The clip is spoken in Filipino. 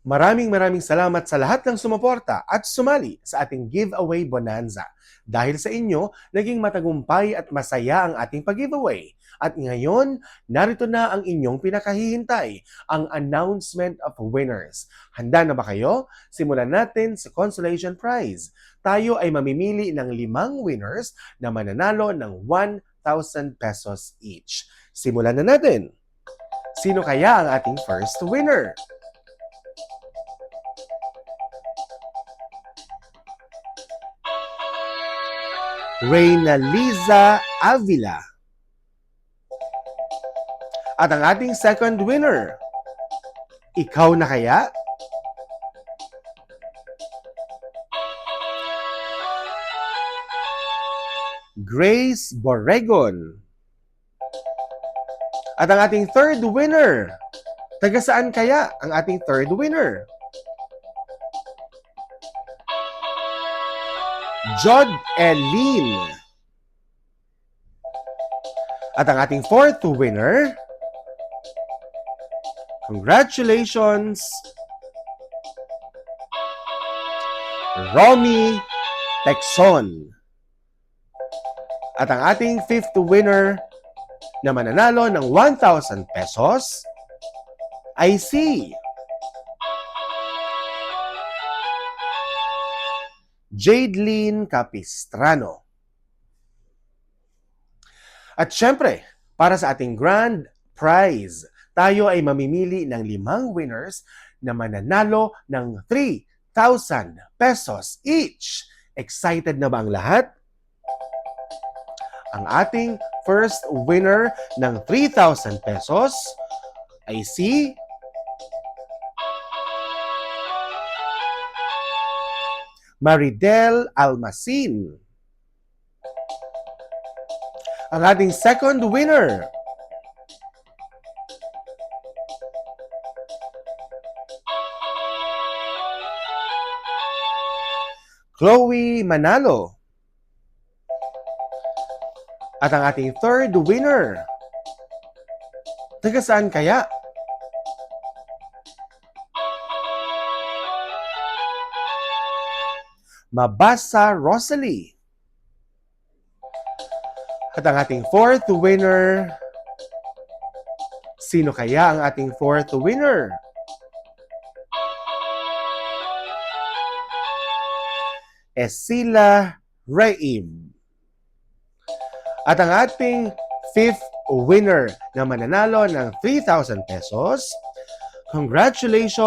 Maraming salamat sa lahat ng sumuporta at sumali sa ating giveaway bonanza. Dahil sa inyo, naging matagumpay at masaya ang ating pag-giveaway. At ngayon, narito na ang inyong pinakahihintay, ang announcement of winners. Handa na ba kayo? Simulan natin sa consolation prize. Tayo ay mamimili ng 5 winners na mananalo ng 1,000 pesos each. Simulan na natin. Sino kaya ang ating first winner? Reynaliza Avila. At ang ating second winner, ikaw na kaya? Grace Borregon. At ang ating third winner, taga saan kaya ang ating third winner? Jod Eileen. At ang ating fourth winner, congratulations, Romy Texon. At ang ating fifth winner na mananalo ng 1,000 pesos ay si Jadeline Capistrano. At syempre, para sa ating grand prize, tayo ay mamimili ng 5 winners na mananalo ng 3,000 pesos each. Excited na ba ang lahat? Ang ating first winner ng 3,000 pesos ay si Maridel Almacin. Ang ating second winner, Chloe Manalo. At ang ating third winner, taga saan kaya? Mabasa Rosalie. At ang ating fourth winner, sino kaya ang ating fourth winner? Esila Reim. At ang ating fifth winner na mananalo ng 3,000 pesos, congratulations!